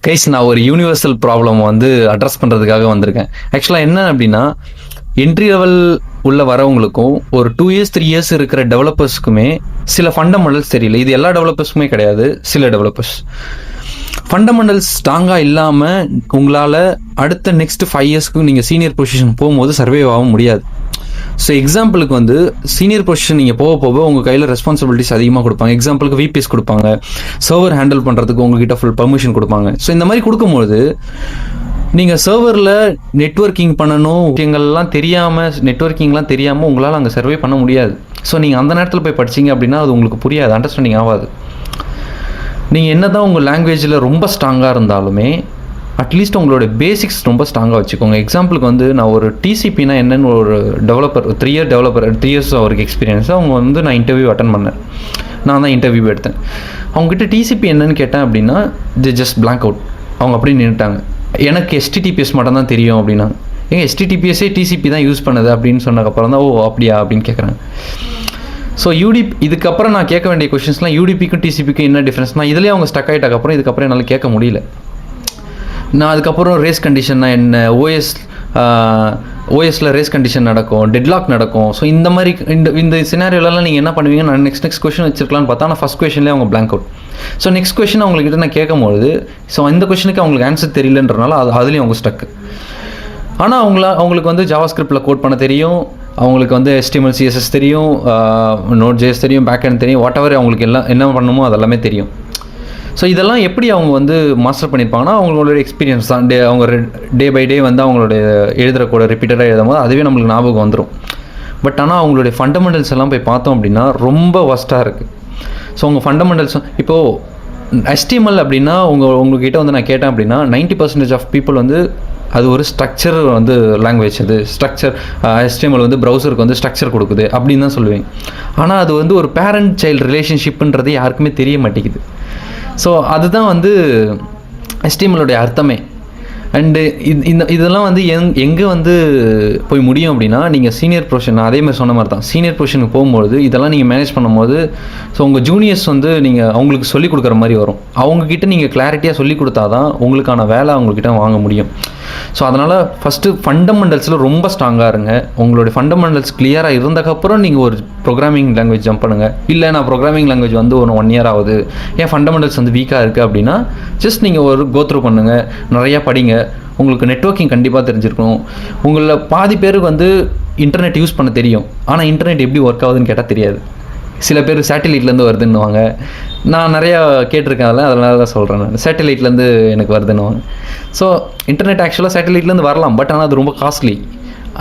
Guys, நான் ஒரு universal problem வந்து அட்ரஸ் பண்ணுறதுக்காக வந்திருக்கேன். ஆக்சுவலாக என்ன அப்படின்னா, என்ட்ரி லெவல் உள்ள வரவங்களுக்கும் ஒரு 2 இயர்ஸ் 3 இயர்ஸ் இருக்கிற டெவலப்பர்ஸ்க்குமே சில ஃபண்டமெண்டல்ஸ் தெரியல. இது எல்லா டெவலப்பர்ஸுமே கிடையாது, சில டெவலப்பர்ஸ். ஃபண்டமெண்டல்ஸ் ஸ்ட்ராங்காக இல்லாமல் உங்களால் அடுத்த நெக்ஸ்ட் 5 இயர்ஸ்க்கு நீங்கள் சீனியர் பொசிஷன் போகும்போது சர்வைவ் ஆக முடியாது. ஸோ எக்ஸாம்பிளுக்கு வந்து சீனியர் பொசிஷன் நீங்கள் போக போக உங்கள் கையில் ரெஸ்பான்சிபிலிட்டிஸ் அதிகமாக கொடுப்பாங்க. எக்ஸாம்பிளுக்கு விபிஎஸ் கொடுப்பாங்க, சர்வர் ஹேண்டில் பண்ணுறதுக்கு உங்ககிட்ட ஃபுல் பர்மிஷன் கொடுப்பாங்க. ஸோ இந்த மாதிரி கொடுக்கும்போது நீங்கள் சர்வரில் நெட்வொர்க்கிங் பண்ணணும் விஷயங்கள்லாம் தெரியாமல், நெட்வொர்க்கிங்லாம் தெரியாமல் உங்களால் அங்கே சர்வே பண்ண முடியாது. ஸோ நீங்கள் அந்த நேரத்தில் போய் படிச்சிங்க அப்படின்னா அது உங்களுக்கு புரியாது, அண்டர்ஸ்டாண்டிங் ஆகாது. நீங்கள் என்ன தான் உங்கள் லாங்குவேஜில் ரொம்ப ஸ்ட்ராங்காக இருந்தாலுமே அட்லீஸ்ட் உங்களோட பேசிக்ஸ் ரொம்ப ஸ்ட்ராங்காக வச்சுக்கோங்க. எக்ஸாம்பிளுக்கு வந்து நான் ஒரு டிசிபினா என்னென்னு ஒரு டெவலப்பர், 3 இயர் டெவலப்பர், 3 இயர்ஸ் அவருக்கு எக்ஸ்பீரியன்ஸ். அவங்க வந்து நான் இன்டர்வியூ அட்டன் பண்ணேன், நான் தான் இன்டர்வியூ எடுத்தேன். அவங்ககிட்ட டிசிபி என்னன்னு கேட்டேன் அப்படின்னா ஜஸ்ட் பிளாங்க் அவுட். அவங்க அப்படியே நின்றுட்டாங்க. எனக்கு எஸ்டிடிபிஎஸ் மட்டும் தான் தெரியும் அப்படின்னா. ஏங்க எஸ்டிடிபிஎஸ்ஸே டிசிபி தான் யூஸ் பண்ணுது அப்படின்னு சொன்னதுக்கப்புறம் தான் ஓ அப்படியா அப்படின்னு கேட்குறாங்க. ஸோ இதுக்கப்புறம் நான் கேட்க வேண்டிய கொஷின்ஸ்லாம் யூடிபிக்கும் டிசிபிக்கும் என்ன டிஃப்ரென்ஸ்னால் இதுலேயே அவங்க ஸ்டக் ஆகிட்டக்கப்புறம் இதுக்கப்புறம் என்னால் கேட்க முடியல. நான் அதுக்கப்புறம் ரேஸ் கண்டிஷன்னா என்ன, ஓஎஸில் ரேஸ் கண்டிஷன் நடக்கும், டெட்லாக் நடக்கும். ஸோ இந்த மாதிரி இந்த சினாரியோலாம் நீங்கள் என்ன பண்ணுவீங்க, நான் நெக்ஸ்ட் கொஷின் வச்சிருக்கலான்னு பார்த்தா நான் ஃபஸ்ட் கொஷின்லேயே அவங்க blank out. So next question அவங்கக்கிட்ட நான் கேட்கும்போது ஸோ இந்த கொஷனுக்கு அவங்களுக்கு ஆன்சர் தெரியலன்றனால அதுலேயும் அவங்க ஸ்டக்கு. ஆனால் அவங்களுக்கு வந்து ஜாவாஸ்கிரிப்டில் கோட் பண்ண தெரியும், அவங்களுக்கு வந்து HTML CSS தெரியும், Node.js தெரியும், பேக்எண்ட் தெரியும், வாட் எவர் அவங்களுக்கு எல்லாம் என்ன பண்ணணுமோ அதெல்லாமே தெரியும். ஸோ இதெல்லாம் எப்படி அவங்க வந்து மாஸ்டர் பண்ணியிருப்பாங்கன்னா அவங்களோட எக்ஸ்பீரியன்ஸ் தான். அவங்க டே பை டே வந்து அவங்களோட எழுதுகிற கூட ரிப்பீட்டடாக எழுதும் போது அதுவே நம்மளுக்கு ஞாபகம் வந்துடும். பட் ஆனால் அவங்களுடைய ஃபண்டமெண்டல்ஸ் எல்லாம் போய் பார்த்தோம் அப்படின்னா ரொம்ப வஸ்ட்டாக இருக்குது. ஸோ உங்கள் ஃபண்டமெண்டல்ஸ் இப்போது HTML அப்படின்னா உங்கள்கிட்ட வந்து நான் கேட்டேன் அப்படின்னா 90% ஆஃப் பீப்புள் வந்து அது ஒரு ஸ்ட்ரக்சர் வந்து லாங்குவேஜ், அது ஸ்ட்ரக்சர் HTML வந்து ப்ரௌசருக்கு வந்து ஸ்ட்ரக்சர் கொடுக்குது அப்படின்னு தான் சொல்லுவேன். ஆனால் அது வந்து ஒரு பேரண்ட் சைல்டு ரிலேஷன்ஷிப்புன்றது யாருக்குமே தெரிய மாட்டேங்குது. ஸோ அதுதான் வந்து HTML-உடைய அர்த்தமே. அண்டு இதெல்லாம் வந்து எங்கே வந்து போய் முடியும் அப்படின்னா நீங்கள் சீனியர் ப்ரொஃபஷன், அதேமாதிரி சொன்ன மாதிரி தான் சீனியர் ப்ரொஃபஷனுக்கு போகும்போது இதெல்லாம் நீங்கள் மேனேஜ் பண்ணும்போது ஸோ உங்கள் ஜூனியர்ஸ் வந்து நீங்கள் அவங்களுக்கு சொல்லிக் கொடுக்குற மாதிரி வரும். அவங்கக்கிட்ட நீங்கள் கிளாரிட்டியாக சொல்லிக் கொடுத்தா தான் உங்களுக்கான வேலை அவங்கக்கிட்ட வாங்க முடியும். ஸோ அதனால் ஃபஸ்ட்டு ஃபண்டமெண்டல்ஸில் ரொம்ப ஸ்ட்ராங்காக இருங்க. உங்களுடைய ஃபண்டமெண்டல்ஸ் கிளியராக இருந்தக்கப்புறம் நீங்கள் ஒரு ப்ரோக்ராமிங் லாங்குவேஜ் ஜம்ப் பண்ணுங்கள். இல்லை நான் ப்ரோக்ராமிங் லாங்குவேஜ் வந்து ஒரு 1 இயர் ஆகுது, ஏன் ஃபண்டமெண்டல்ஸ் வந்து வீக்காக இருக்குது அப்படின்னா ஜஸ்ட் நீங்கள் ஒரு கோத்ரூ பண்ணுங்கள், நிறையா படிங்க. உங்களுக்கு நெட்வொர்க்கிங் கண்டிப்பாக தெரிஞ்சிருக்கணும். உங்களில் பாதி பேருக்கு வந்து இன்டர்நெட் யூஸ் பண்ண தெரியும், ஆனால் இன்டர்நெட் எப்படி ஒர்க் ஆகுதுன்னு கேட்டால் தெரியாது. சில பேர் சேட்டலைட்லேருந்து வருதுன்னுவாங்க. நான் நிறையா கேட்டிருக்கேன், அதனால தான் சொல்கிறேன். நான் சேட்டலைட்லேருந்து எனக்கு வருதுன்னுவாங்க. ஸோ இன்டர்நெட் ஆக்சுவலாக சேட்டலைட்லேருந்து வரலாம், பட் ஆனால் அது ரொம்ப காஸ்ட்லி.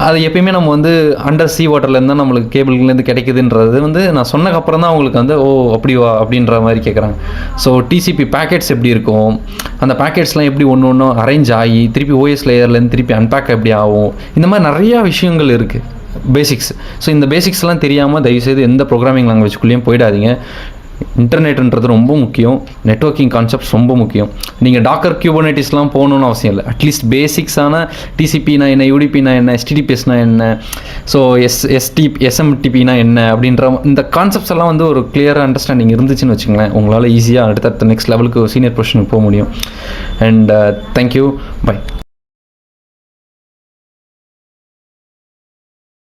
அது எப்பயுமே நம்ம வந்து அண்டர் சி வாட்டர்லேருந்து தான் நம்மளுக்கு கேபிள்லேருந்து கிடைக்குதுன்றது வந்து நான் சொன்னக்கப்புறம் தான் அவங்களுக்கு வந்து ஓ அப்படிவா அப்படின்ற மாதிரி கேட்குறாங்க. ஸோ டிசிபி பேக்கெட்ஸ் எப்படி இருக்கும், அந்த பேக்கெட்ஸ்லாம் எப்படி ஒன்று ஒன்றும் அரேஞ்ச் ஆகி திருப்பி ஓஎஸ் லேயர்லேருந்து திருப்பி அன்பேக் எப்படி ஆகும், இந்த மாதிரி நிறையா விஷயங்கள் இருக்குது, பேசிக்ஸ். ஸோ இந்த பேசிக்ஸ்லாம் தெரியாமல் தயவுசெய்து எந்த ப்ரோக்ராமிங் லாங்குவேஜ்குள்ளேயும் போயிடாதீங்க. இன்டர்நெட்ன்றது ரொம்ப முக்கியம், நெட்வொர்க்கிங் கான்செப்ட்ஸ் ரொம்ப முக்கியம். நீங்கள் டாக்கர் கியூபர்னெட்டிஸ்லாம் போகணுன்னு அவசியம் இல்லை. அட்லீஸ்ட் பேசிக்ஸான டிசிபினா என்ன, யூடிபினா என்ன, HTTPSனா என்ன, ஸோ SMTPனா என்ன அப்படின்ற இந்த கான்செப்ட்ஸ் எல்லாம் வந்து ஒரு கிளியராக அண்டர்ஸ்டாண்டிங் இருந்துச்சுன்னு வச்சுங்களேன், உங்களால் ஈஸியாக அடுத்த நெக்ஸ்ட் லெவலுக்கு சீனியர் பொசிஷனுக்கு போக முடியும். And thank you, by.